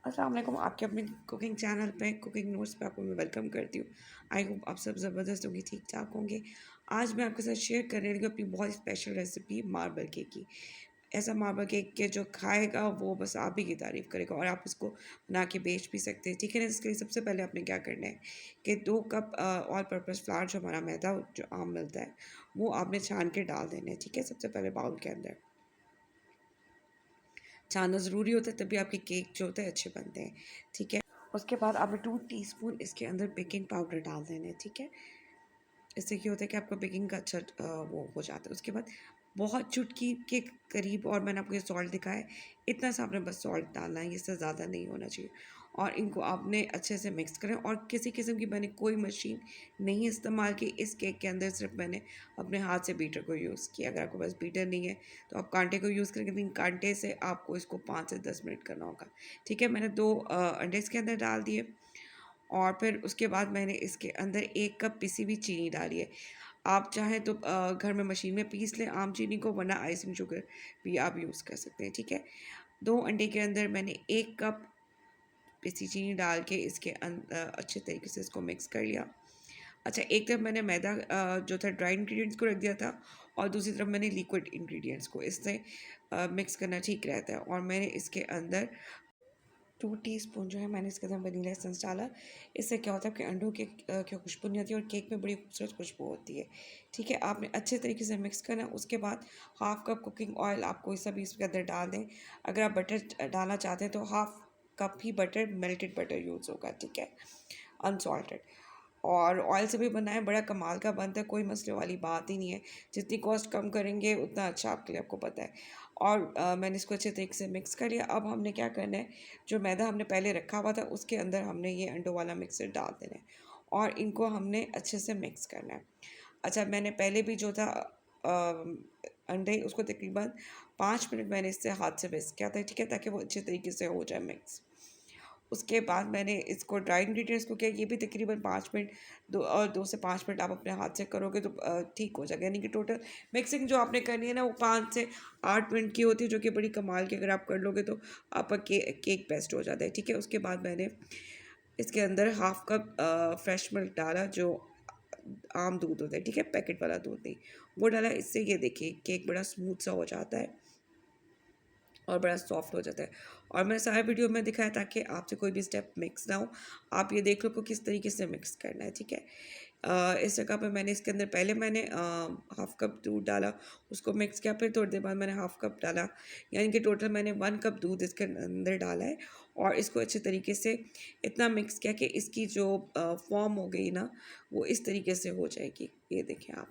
अस्सलाम वालेकुम। आपके अपने कुकिंग चैनल पे कुकिंग नोट्स पे आपको मैं वेलकम करती हूँ। आई होप आप सब ज़बरदस्त होंगे, ठीक ठाक होंगे। आज मैं आपके साथ शेयर कर रही हूँ अपनी बहुत स्पेशल रेसिपी मार्बल केक की। ऐसा मार्बल केक के जो खाएगा वो बस आप ही की तारीफ़ करेगा और आप उसको बना के बेच भी सकते हैं, ठीक है ना। इसके लिए सबसे पहले आपने क्या करना है कि 2 कप ऑल पर्पज़ फ्लावर जो हमारा मैदा जो आम मिलता है वो आपने छान के डाल देना है, ठीक है। सबसे पहले बाउल के अंदर छानना ज़रूरी होता है, तभी आपके केक जो होते हैं अच्छे बनते हैं, ठीक है। उसके बाद आपने 2 टीस्पून इसके अंदर बेकिंग पाउडर डाल देना है, ठीक है। इससे क्या होता है कि आपका बेकिंग का अच्छा वो हो जाता है। उसके बाद बहुत चुटकी के करीब, और मैंने आपको ये सॉल्ट दिखाया है, इतना सा आपने बस सॉल्ट डालना है, इससे ज़्यादा नहीं होना चाहिए। और इनको आपने अच्छे से मिक्स करें, और किसी किस्म की मैंने कोई मशीन नहीं इस्तेमाल की इस केक के अंदर, सिर्फ मैंने अपने हाथ से बीटर को यूज़ किया। अगर आपके पास बीटर नहीं है तो आप कांटे को यूज़ करेंगे, लेकिन कांटे से आपको इसको 5 से 10 मिनट करना होगा, ठीक है। मैंने 2 अंडे इसके अंदर डाल दिए, और फिर उसके बाद मैंने इसके अंदर 1 कप पिसी हुई चीनी डाली है। आप चाहें तो घर में मशीन में पीस लें आम चीनी को, वरना आइसिंग शुगर भी आप यूज़ कर सकते हैं, ठीक है। 2 अंडे के अंदर मैंने 1 कप पिसी चीनी डाल के इसके अच्छे तरीके से इसको मिक्स कर लिया। अच्छा, एक तरफ मैंने मैदा जो था ड्राई इंग्रेडिएंट्स को रख दिया था, और दूसरी तरफ मैंने लिक्विड इंग्रेडिएंट्स को, इससे मिक्स करना ठीक रहता है। और मैंने इसके अंदर 2 टीस्पून जो है मैंने इसके अंदर वनीला एसेंस डाला। इससे क्या होता है कि अंडों के की खुशबू नहीं होती और केक में बड़ी खूबसूरत खुशबू होती है, ठीक है। आपने अच्छे तरीके से मिक्स करना है। उसके बाद 1/2 कप कुकिंग ऑयल आपको इस सभी इसके अंदर डाल दें। अगर आप बटर डालना चाहते हैं तो 1/2 कप ही बटर, मेल्टेड बटर यूज़ होगा, ठीक है, अनसॉल्टेड। और ऑयल से भी बनाएं, बड़ा कमाल का बनता है, कोई मसले वाली बात ही नहीं है। जितनी कॉस्ट कम करेंगे उतना अच्छा आपके लिए, आपको पता है। और मैंने इसको अच्छे तरीके से मिक्स कर लिया। अब हमने क्या करना है, जो मैदा हमने पहले रखा हुआ था उसके अंदर हमने ये अंडों वाला मिक्सर डाल देना है, और इनको हमने अच्छे से मिक्स करना है। अच्छा, मैंने पहले भी जो था अंडे उसको तकरीबन 5 मिनट मैंने इससे हाथ से मिक्स किया था, ठीक है, ताकि वो अच्छे तरीके से हो जाए मिक्स। उसके बाद मैंने इसको ड्राई इंग्रेडिएंट्स को किया, ये भी तकरीबन 5 मिनट, 2 से 5 मिनट आप अपने हाथ से करोगे तो ठीक हो जाएगा। यानी कि टोटल मिक्सिंग जो आपने करनी है ना वो 5 से 8 मिनट की होती है, जो कि बड़ी कमाल की अगर आप कर लोगे तो आपका केक बेस्ट हो जाता है, ठीक है। उसके बाद मैंने इसके अंदर 1/2 कप फ्रेश मिल्क डाला, जो आम दूध होता है, ठीक है, पैकेट वाला दूध नहीं, वो डाला। इससे ये देखिए केक बड़ा स्मूथ सा हो जाता है और बड़ा सॉफ्ट हो जाता है। और मैं सारे वीडियो में दिखाया ताकि आपसे कोई भी स्टेप मिक्स ना हो। आप ये देख लो कि किस तरीके से मिक्स करना है, ठीक है। इस जगह पे मैंने इसके अंदर पहले मैंने 1/2 कप दूध डाला, उसको मिक्स किया, फिर थोड़ी देर बाद मैंने 1/2 कप डाला, यानी कि टोटल मैंने 1 कप दूध इसके अंदर डाला है। और इसको अच्छे तरीके से इतना मिक्स किया कि इसकी जो फॉर्म हो गई ना, वो इस तरीके से हो जाएगी। ये देखें आप,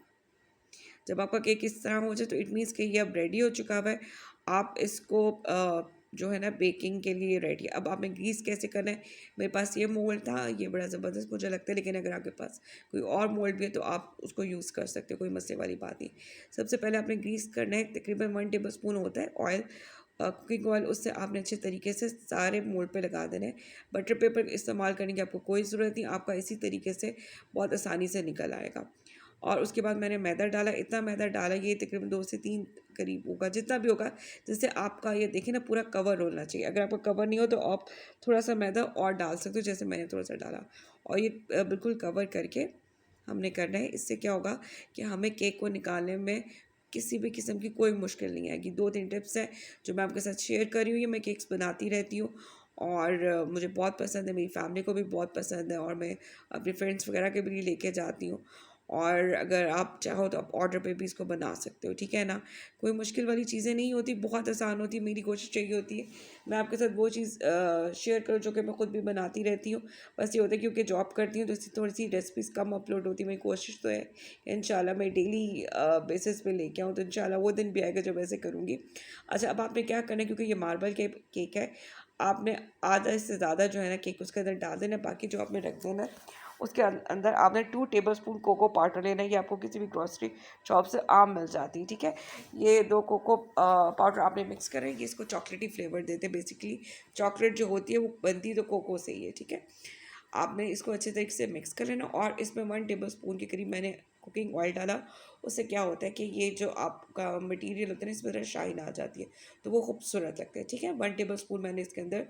जब आपका केक इस तरह हो जाए तो इट मीन्स कि ये अब रेडी हो चुका हुआ है। आप इसको जो है ना बेकिंग के लिए रेडी है। अब आपने ग्रीस कैसे करना है, मेरे पास ये मोल्ड था, ये बड़ा ज़बरदस्त मुझे लगता है, लेकिन अगर आपके पास कोई और मोल्ड भी है तो आप उसको यूज़ कर सकते हो, कोई मसले वाली बात नहीं। सबसे पहले आपने ग्रीस करना है, तकरीबन 1 टेबल स्पून होता है ऑयल, कुकिंग ऑयल, उससे आपने अच्छे तरीके से सारे मोल्ड पे लगा देना है। बटर पेपर इस्तेमाल करने की आपको कोई ज़रूरत नहीं, आपका इसी तरीके से बहुत आसानी से निकल आएगा। और उसके बाद मैंने मैदा डाला, इतना मैदा डाला, ये तकरीबन 2 से 3 करीब होगा, जितना भी होगा, जिससे आपका ये देखिए ना पूरा कवर होना चाहिए। अगर आपका कवर नहीं हो तो आप थोड़ा सा मैदा और डाल सकते हो, जैसे मैंने थोड़ा सा डाला। और ये बिल्कुल कवर करके हमने करना है। इससे क्या होगा कि हमें केक को निकालने में किसी भी किस्म की कोई मुश्किल नहीं आएगी। 2-3 टिप्स हैं जो मैं आपके साथ शेयर कर रही हूँ। ये मैं केक्स बनाती रहती हूँ, और मुझे बहुत पसंद है, मेरी फैमिली को भी बहुत पसंद है, और मैं अपने फ्रेंड्स वगैरह के भी लिए लेके जाती हूँ। और अगर आप चाहो तो आप ऑर्डर पे भी इसको बना सकते हो, ठीक है ना। कोई मुश्किल वाली चीज़ें नहीं होती, बहुत आसान होती है। मेरी कोशिश यही होती है मैं आपके साथ वो चीज़ शेयर करूँ जो कि मैं खुद भी बनाती रहती हूँ। बस ये होता है क्योंकि जॉब करती हूँ तो इससे थोड़ी सी रेसिपीज़ कम अपलोड होती है। मेरी कोशिश तो है इंशाल्लाह मैं डेली बेसिस पे लेके आऊँ, तो इंशाल्लाह वो दिन भी आएगा जब ऐसे करूँगी। अच्छा, अब आपने क्या करना है, क्योंकि ये मार्बल के केक है, आपने आधा से ज़्यादा जो है ना केक उसके अंदर डाल देना, बाकी जो आपने रख देना है उसके अंदर आपने 2 टेबल स्पून कोको पाउडर लेना है। ये आपको किसी भी ग्रोसरी शॉप से आम मिल जाती है, ठीक है। ये 2 कोको पाउडर आपने मिक्स करें, ये इसको चॉकलेटी फ्लेवर देते हैं। बेसिकली चॉकलेट जो होती है वो बनती तो कोको से ही है, ठीक है। आपने इसको अच्छे तरीके से मिक्स कर लेना, और इसमें 1 टेबल स्पून के करीब मैंने कुकिंग ऑयल डाला। उससे क्या होता है कि ये जो आपका मटेरियल होता है ना, इसमें ज़रा शाइन आ जाती है, तो वो खूबसूरत लगता है, ठीक है। 1 टेबल स्पून मैंने इसके अंदर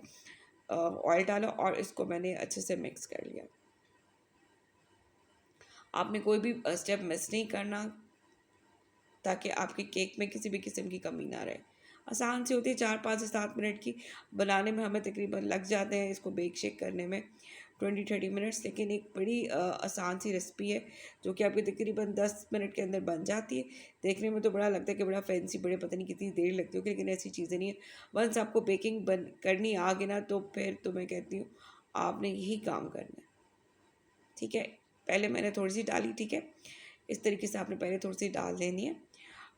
ऑयल डाला और इसको मैंने अच्छे से मिक्स कर लिया। आपने कोई भी स्टेप मिस नहीं करना ताकि आपके केक में किसी भी किस्म की कमी ना रहे। आसान सी होती है, 4 5 से 7 मिनट की बनाने में हमें तकरीबन लग जाते हैं इसको बेक शेक करने में 20 30 मिनट्स। लेकिन एक बड़ी आसान सी रेसिपी है जो कि आपकी तकरीबन 10 मिनट के अंदर बन जाती है। देखने में तो बड़ा लगता है कि बड़ा फैंसी, बड़े पता नहीं कितनी देर लगती होगी, लेकिन ऐसी चीज़ें नहीं है। वंस आपको बेकिंग बन करनी आ गई ना, तो फिर तो मैं कहती हूँ आपने यही काम करना है। ठीक है, पहले मैंने थोड़ी सी डाली, ठीक है, इस तरीके से आपने पहले थोड़ी सी डाल देनी है।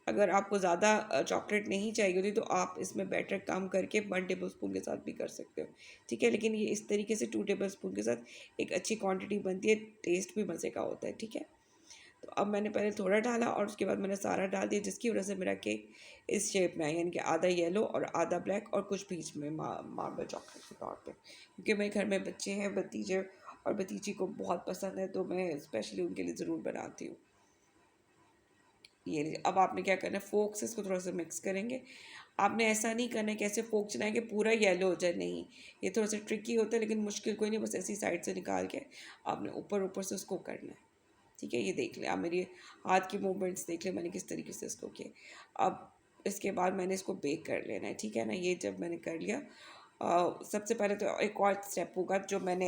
अगर आपको ज़्यादा चॉकलेट नहीं चाहिए होती तो आप इसमें बैटर कम करके 1 टेबल स्पून के साथ भी कर सकते हो। ठीक है, लेकिन ये इस तरीके से 2 टेबल स्पून के साथ एक अच्छी क्वांटिटी बनती है, टेस्ट भी मज़े का होता है। ठीक है, तो अब मैंने पहले थोड़ा डाला और उसके बाद मैंने सारा डाल दिया, जिसकी वजह से मेरा केक इस शेप में आया, यानी कि आधा येलो और आधा ब्लैक और कुछ बीच में मार्बल चॉकलेट के तौर पे। क्योंकि मेरे घर में बच्चे हैं, भतीजे और भतीजी को बहुत पसंद है, तो मैं स्पेशली उनके लिए ज़रूर बनाती हूँ। ये लीजिए, अब आपने क्या करना है, फोक से इसको थोड़ा सा मिक्स करेंगे। आपने ऐसा नहीं करना है कि ऐसे फोक चलाएं कि पूरा येलो हो जाए, नहीं, ये थोड़ा सा ट्रिकी होता है, लेकिन मुश्किल कोई नहीं, बस ऐसी साइड से निकाल के आपने ऊपर ऊपर से उसको करना है। ठीक है, ये देख लें आप, मेरी हाथ की मूवमेंट्स देख लें मैंने किस तरीके से इसको किया। अब इसके बाद मैंने इसको बेक कर लेना है। ठीक है ना, ये जब मैंने कर लिया, सबसे पहले तो एक और स्टेप होगा जो मैंने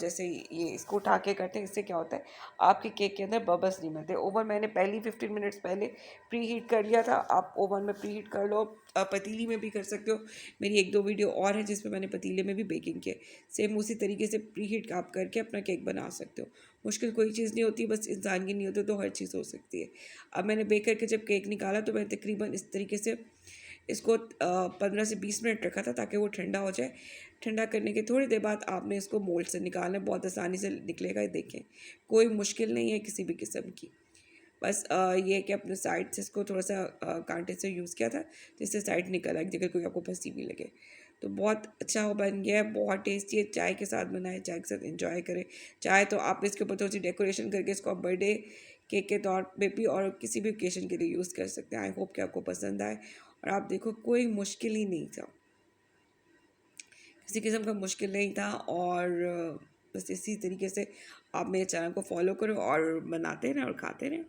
जैसे ये इसको उठा के करते हैं, इससे क्या होता है आपके केक के अंदर बबल्स नहीं बनते। ओवन मैंने पहले 15 मिनट्स पहले प्री हीट कर लिया था, आप ओवन में प्री हीट कर लो, पतीली में भी कर सकते हो। मेरी 1 2 वीडियो और है जिसमें मैंने पतीले में भी बेकिंग किया, सेम उसी तरीके से प्री हीट आप करके अपना केक बना सकते हो। मुश्किल कोई चीज़ नहीं होती, बस इंसान की नहीं होती तो हर चीज़ हो सकती है। अब मैंने बेक करके जब केक निकाला तो मैंने तकरीबन इस तरीके से इसको 15 से 20 मिनट रखा था ताकि वो ठंडा हो जाए। ठंडा करने के थोड़ी देर बाद आपने इसको मोल्ड से निकालना है, बहुत आसानी से निकलेगा, ये देखें, कोई मुश्किल नहीं है किसी भी किस्म की। बस ये है कि अपने साइड से इसको थोड़ा सा कांटे से यूज़ किया था जिससे साइड निकल आए, अगर कोई आपको फंसी भी लगे। तो बहुत अच्छा वो बन गया है, बहुत टेस्टी है। चाय के साथ बनाए, चाय के साथ एंजॉय करें। चाहे तो आप इसके ऊपर थोड़ी सी डेकोरेशन करके इसको आप बर्थडे केक के तौर पे भी और किसी भी ओकेशन के लिए यूज़ कर सकते हैं। आई होप कि आपको पसंद आए। और आप देखो, कोई मुश्किल ही नहीं था, किसी किस्म का मुश्किल नहीं था। और बस इसी तरीके से आप मेरे चैनल को फॉलो करो और बनाते रहें और खाते रहें।